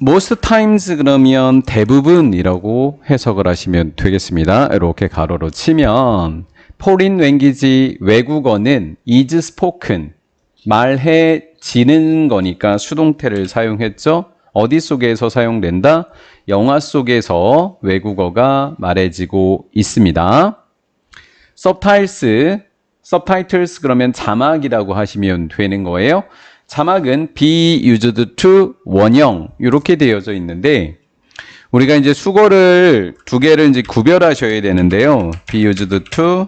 most times 그러면 대부분이라고 해석을 하시면 되겠습니다. 이렇게 가로로 치면 foreign language 외국어는 is spoken 말해지는 거니까 수동태를 사용했죠. 어디 속에서 사용된다? 영화 속에서 외국어가 말해지고 있습니다. subtitles 그러면 자막이라고 하시면 되는 거예요. 자막은 be used to 원형 이렇게 되어져 있는데 우리가 이제 수거를 두 개를 이제 구별하셔야 되는데요. be used to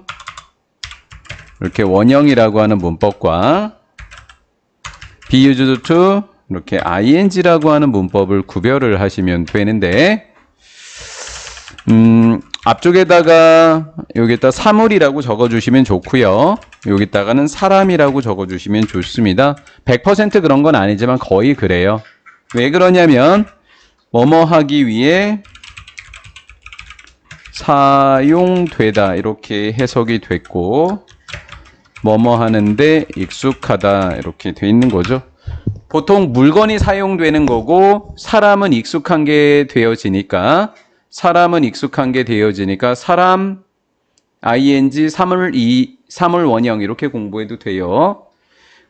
이렇게 원형이라고 하는 문법과 be used to 이렇게 ing라고 하는 문법을 구별을 하시면 되는데 앞쪽에다가 여기다 사물이라고 적어주시면 좋고요. 여기다가는 사람이라고 적어주시면 좋습니다. 100% 그런 건 아니지만 거의 그래요. 왜 그러냐면 뭐뭐 하기 위해 사용되다 이렇게 해석이 됐고 뭐뭐 하는데 익숙하다 이렇게 돼 있는 거죠. 보통 물건이 사용되는 거고 사람은 익숙한 게 되어지니까 사람 ing 사물 원형 이렇게 공부해도 돼요.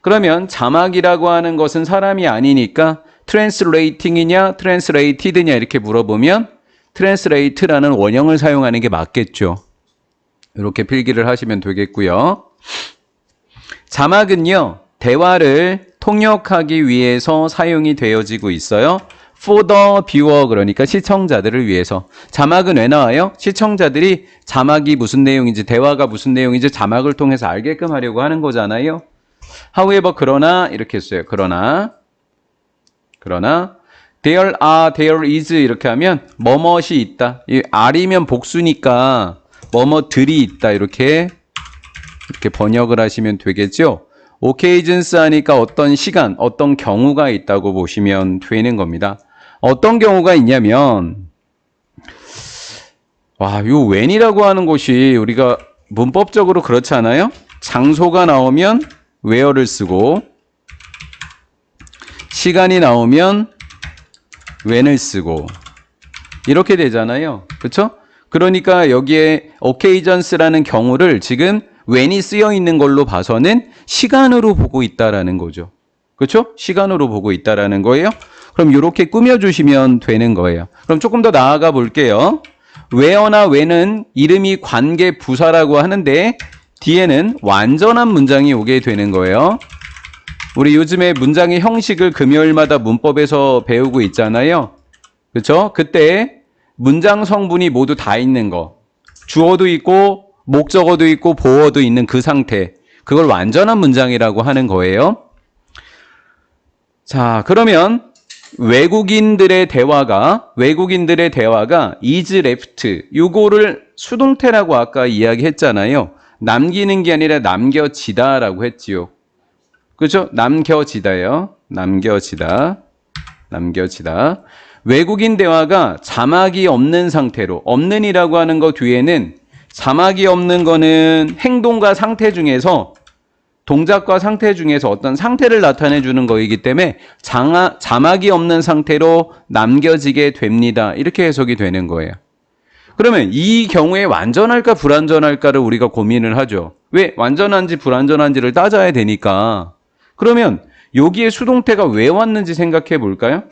그러면 자막이라고 하는 것은 사람이 아니니까 translating이냐 translated냐 이렇게 물어보면 translate라는 원형을 사용하는 게 맞겠죠. 이렇게 필기를 하시면 되겠고요. 자막은요. 대화를 통역하기 위해서 사용이 되어지고 있어요. For the viewer 그러니까 시청자들을 위해서. 자막은 왜 나와요? 시청자들이 자막이 무슨 내용인지 대화가 무슨 내용인지 자막을 통해서 알게끔 하려고 하는 거잖아요. However 그러나 이렇게 써요. 그러나 there are, there is 이렇게 하면 뭐뭇이 있다. 이 are이면 복수니까 뭐뭇들이 있다. 이렇게 번역을 하시면 되겠죠. occasions 하니까 어떤 시간, 어떤 경우가 있다고 보시면 되는 겁니다. 어떤 경우가 있냐면 요 when이라고 하는 것이 우리가 문법적으로 그렇지 않아요? 장소가 나오면 where를 쓰고 시간이 나오면 when을 쓰고 이렇게 되잖아요. 그렇죠? 그러니까 여기에 occasions라는 경우를 지금 when이 쓰여 있는 걸로 봐서는 시간으로 보고 있다라는 거죠. 그렇죠? 시간으로 보고 있다라는 거예요. 그럼 이렇게 꾸며주시면 되는 거예요. 그럼 조금 더 나아가 볼게요. where나 when은 이름이 관계 부사라고 하는데 뒤에는 완전한 문장이 오게 되는 거예요. 우리 요즘에 문장의 형식을 금요일마다 문법에서 배우고 있잖아요. 그렇죠? 그때 문장 성분이 모두 다 있는 거. 주어도 있고 목적어도 있고 보어도 있는 그 상태. 그걸 완전한 문장이라고 하는 거예요. 자, 그러면 외국인들의 대화가 is left 요거를 수동태라고 아까 이야기했잖아요. 남기는 게 아니라 남겨지다라고 했지요. 그렇죠? 남겨지다요. 남겨지다. 외국인 대화가 자막이 없는 상태로 없는이라고 하는 거 뒤에는 자막이 없는 거는 행동과 상태 중에서 동작과 상태 중에서 어떤 상태를 나타내 주는 거이기 때문에 자막이 없는 상태로 남겨지게 됩니다. 이렇게 해석이 되는 거예요. 그러면 이 경우에 완전할까 불완전할까를 우리가 고민을 하죠. 왜? 완전한지 불완전한지를 따져야 되니까. 그러면 여기에 수동태가 왜 왔는지 생각해 볼까요?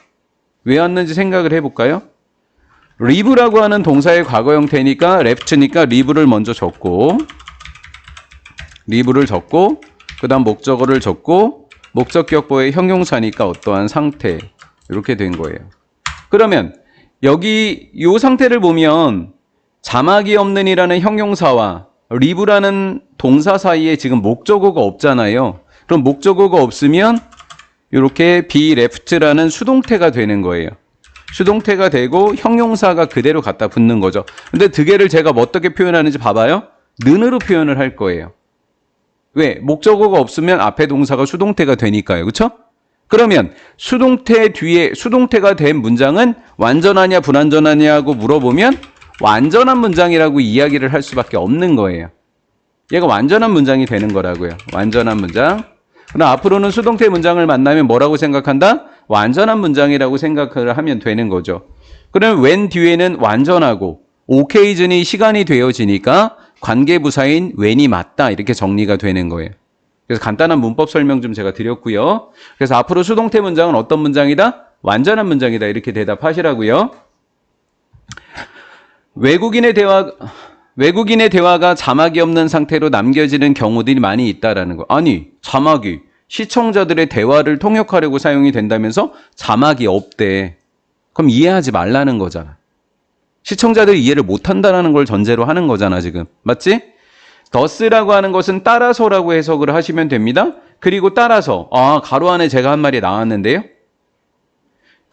왜 왔는지 생각을 해볼까요? live라고 하는 동사의 과거 형태니까 left니까 live를 먼저 적고 그 다음 목적어를 적고 목적격보의 형용사니까 어떠한 상태 이렇게 된 거예요. 그러면 여기 이 상태를 보면 자막이 없는 이라는 형용사와 live라는 동사 사이에 지금 목적어가 없잖아요. 그럼 목적어가 없으면 이렇게 be left라는 수동태가 되는 거예요. 수동태가 되고 형용사가 그대로 갖다 붙는 거죠. 근데 득해를 제가 어떻게 표현하는지 봐봐요. 는으로 표현을 할 거예요. 왜? 목적어가 없으면 앞에 동사가 수동태가 되니까요. 그렇죠? 그러면 수동태 뒤에 수동태가 된 문장은 완전하냐 불완전하냐고 물어보면 완전한 문장이라고 이야기를 할 수밖에 없는 거예요. 얘가 완전한 문장이 되는 거라고요. 완전한 문장. 그럼 앞으로는 수동태 문장을 만나면 뭐라고 생각한다? 완전한 문장이라고 생각을 하면 되는 거죠. 그럼 when 뒤에는 완전하고 occasion이 시간이 되어지니까 관계부사인 when이 맞다 이렇게 정리가 되는 거예요. 그래서 간단한 문법 설명 좀 제가 드렸고요. 그래서 앞으로 수동태 문장은 어떤 문장이다? 완전한 문장이다 이렇게 대답하시라고요. 외국인의 대화가 자막이 없는 상태로 남겨지는 경우들이 많이 있다라는 거. 아니, 자막이 시청자들의 대화를 통역하려고 사용이 된다면서 자막이 없대. 그럼 이해하지 말라는 거잖아. 시청자들이 이해를 못한다는 걸 전제로 하는 거잖아, 지금. 맞지? thus라고 하는 것은 따라서라고 해석을 하시면 됩니다. 그리고 따라서, 가로 안에 제가 한 말이 나왔는데요.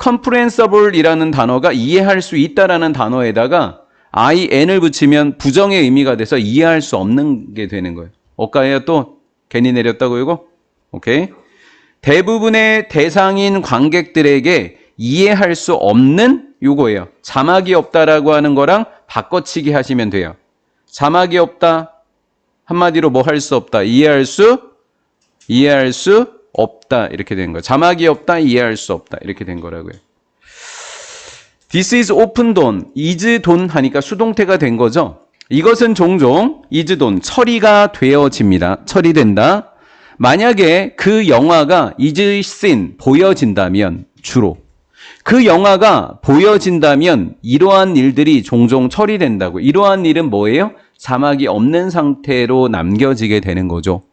comprehensible이라는 단어가 이해할 수 있다라는 단어에다가 in을 붙이면 부정의 의미가 돼서 이해할 수 없는 게 되는 거예요. 어까예요 또? 괜히 내렸다고 이거? 오케이. 대부분의 대상인 관객들에게 이해할 수 없는 요거예요. 자막이 없다라고 하는 거랑 바꿔치기 하시면 돼요. 자막이 없다. 한마디로 뭐 할 수 없다. 이해할 수 없다. 이렇게 된 거예요. 자막이 없다. 이해할 수 없다. 이렇게 된 거라고요. This is open done. is done 하니까 수동태가 된 거죠. 이것은 종종 is done. 처리가 되어집니다. 처리된다. 만약에 그 영화가 is seen. 보여진다면 주로. 그 영화가 보여진다면 이러한 일들이 종종 처리된다고. 이러한 일은 뭐예요? 자막이 없는 상태로 남겨지게 되는 거죠.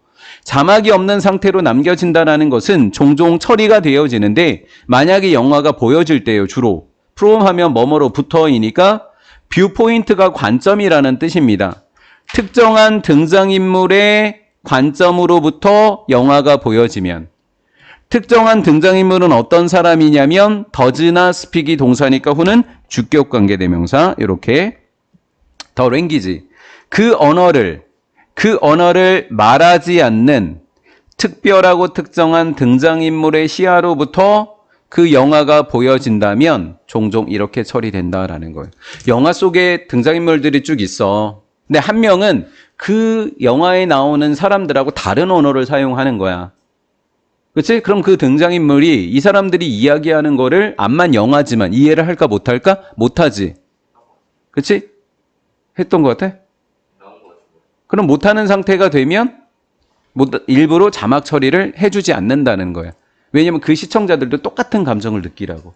자막이 없는 상태로 남겨진다는 것은 종종 처리가 되어지는데 만약에 영화가 보여질 때요. 주로. from 하면 뭐뭐로부터이니까 뷰포인트가 관점이라는 뜻입니다. 특정한 등장인물의 관점으로부터 영화가 보여지면 특정한 등장인물은 어떤 사람이냐면 does나 speak이 동사니까 후는 주격 관계대명사 이렇게 the language 그 언어를 말하지 않는 특별하고 특정한 등장인물의 시야로부터 그 영화가 보여진다면 종종 이렇게 처리된다라는 거예요. 영화 속에 등장인물들이 쭉 있어. 근데 한 명은 그 영화에 나오는 사람들하고 다른 언어를 사용하는 거야. 그렇지? 그럼 그 등장인물이 이 사람들이 이야기하는 거를 암만 영화지만 이해를 할까 못할까? 못하지. 그렇지? 했던 것 같아? 그럼 못하는 상태가 되면 일부러 자막 처리를 해주지 않는다는 거야. 왜냐면 그 시청자들도 똑같은 감정을 느끼라고.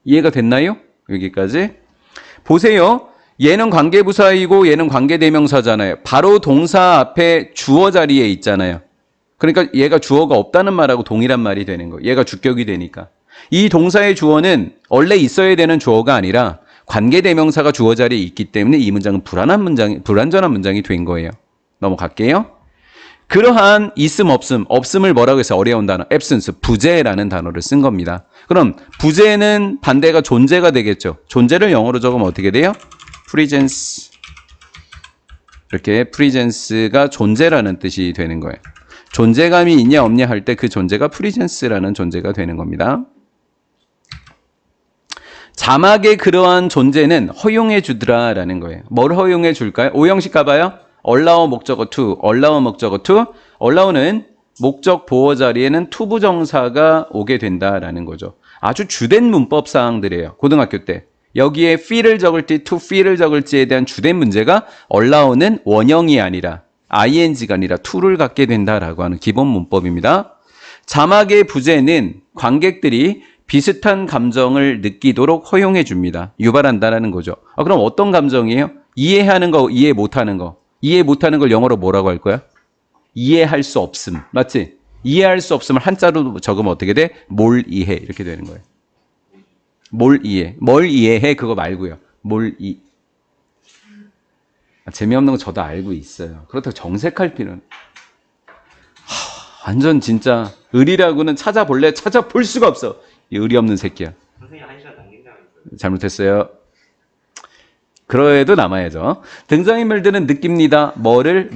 이해가 됐나요? 여기까지. 보세요. 얘는 관계부사이고 얘는 관계대명사잖아요. 바로 동사 앞에 주어 자리에 있잖아요. 그러니까 얘가 주어가 없다는 말하고 동일한 말이 되는 거예요. 얘가 주격이 되니까. 이 동사의 주어는 원래 있어야 되는 주어가 아니라 관계대명사가 주어 자리에 있기 때문에 이 문장은 불완전한 문장이 된 거예요. 넘어갈게요. 그러한 있음 없음을 뭐라고 해서 어려운 단어 absence, 부재라는 단어를 쓴 겁니다. 그럼 부재는 반대가 존재가 되겠죠. 존재를 영어로 적으면 어떻게 돼요? presence. 이렇게 presence가 존재라는 뜻이 되는 거예요. 존재감이 있냐 없냐 할 때 그 존재가 presence라는 존재가 되는 겁니다. 자막의 그러한 존재는 허용해 주더라라는 거예요. 뭘 허용해 줄까요? 오형식 가봐요. allow 목적어 to, allow 목적어 to. allow는 목적 보어 자리에는 to 부정사가 오게 된다라는 거죠. 아주 주된 문법 사항들이에요. 고등학교 때. 여기에 feel을 적을지 to feel을 적을지에 대한 주된 문제가 allow는 원형이 아니라 ing가 아니라 to를 갖게 된다라고 하는 기본 문법입니다. 자막의 부재는 관객들이 비슷한 감정을 느끼도록 허용해 줍니다. 유발한다라는 거죠. 그럼 어떤 감정이에요? 이해하는 거, 이해 못하는 거. 이해 못하는 걸 영어로 뭐라고 할 거야? 이해할 수 없음. 맞지? 이해할 수 없음을 한자로 적으면 어떻게 돼? 뭘 이해. 이렇게 되는 거예요. 뭘 이해. 뭘 이해해. 그거 말고요. 재미없는 거 저도 알고 있어요. 그렇다고 정색할 필요는. 완전 진짜 의리라고는 찾아볼래? 찾아볼 수가 없어. 이 의리 없는 새끼야. 선생님 1시간 남긴다고 했어요. 잘못했어요. 그래도 남아야죠. 등장인물들은 느낍니다. 뭐를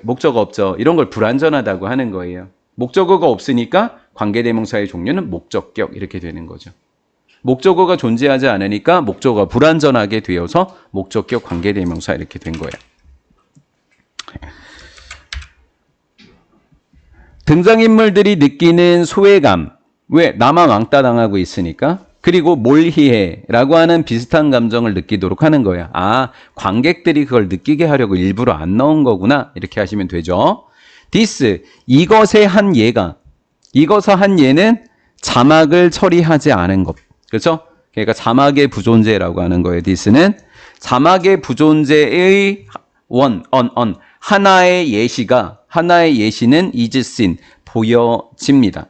목적어 없죠. 이런 걸 불완전하다고 하는 거예요. 목적어가 없으니까 관계대명사의 종류는 목적격 이렇게 되는 거죠. 목적어가 존재하지 않으니까 목적어가 불완전하게 되어서 목적격 관계대명사 이렇게 된 거예요. 등장인물들이 느끼는 소외감, 왜? 나만 왕따 당하고 있으니까. 그리고 몰희해라고 하는 비슷한 감정을 느끼도록 하는 거야. 아, 관객들이 그걸 느끼게 하려고 일부러 안 넣은 거구나. 이렇게 하시면 되죠. this, 이것의 한 예가. 이것의 한 예는 자막을 처리하지 않은 것. 그렇죠? 그러니까 자막의 부존재라고 하는 거예요. this는 자막의 부존재의 하나의 예시는 is seen, 보여집니다.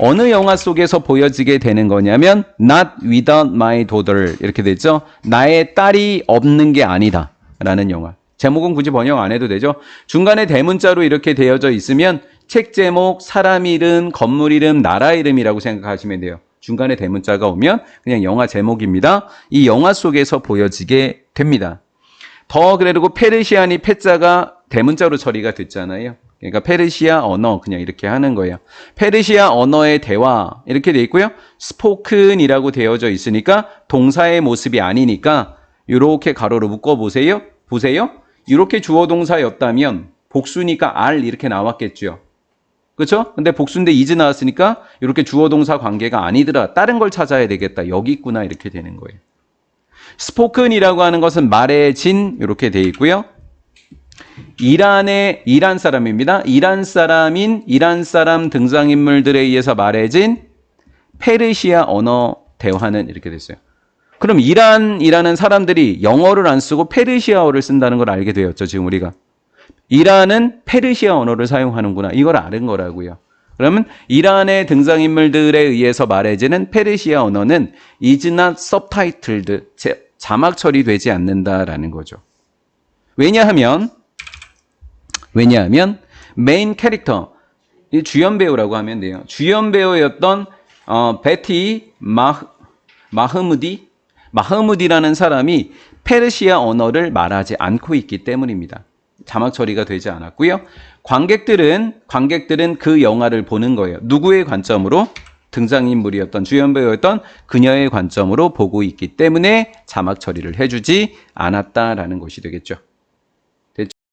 어느 영화 속에서 보여지게 되는 거냐면 not without my daughter 이렇게 됐죠. 나의 딸이 없는 게 아니다 라는 영화. 제목은 굳이 번역 안 해도 되죠. 중간에 대문자로 이렇게 되어져 있으면 책 제목, 사람 이름, 건물 이름, 나라 이름이라고 생각하시면 돼요. 중간에 대문자가 오면 그냥 영화 제목입니다. 이 영화 속에서 보여지게 됩니다. 더 그래도 페르시안이 패자가 대문자로 처리가 됐잖아요. 그러니까 페르시아 언어 그냥 이렇게 하는 거예요. 페르시아 언어의 대화 이렇게 돼 있고요. 스포큰이라고 되어져 있으니까 동사의 모습이 아니니까 이렇게 가로로 묶어 보세요. 이렇게 주어 동사였다면 복수니까 are 이렇게 나왔겠죠. 그렇죠? 근데 복수인데 is 나왔으니까 이렇게 주어 동사 관계가 아니더라. 다른 걸 찾아야 되겠다. 여기 있구나 이렇게 되는 거예요. 스포큰이라고 하는 것은 말해진 이렇게 돼 있고요. 이란 사람입니다. 이란 사람 등장인물들에 의해서 말해진 페르시아 언어 대화는 이렇게 됐어요. 그럼 이란이라는 사람들이 영어를 안 쓰고 페르시아어를 쓴다는 걸 알게 되었죠. 지금 우리가. 이란은 페르시아 언어를 사용하는구나. 이걸 아는 거라고요. 그러면 이란의 등장인물들에 의해서 말해지는 페르시아 언어는 is not subtitled, 자막 처리되지 않는다라는 거죠. 왜냐하면 메인 캐릭터, 이 주연 배우라고 하면 돼요. 주연 배우였던 베티 마흐무디라는 사람이 페르시아 언어를 말하지 않고 있기 때문입니다. 자막 처리가 되지 않았고요. 관객들은 그 영화를 보는 거예요. 누구의 관점으로? 등장인물이었던 주연 배우였던 그녀의 관점으로 보고 있기 때문에 자막 처리를 해주지 않았다라는 것이 되겠죠.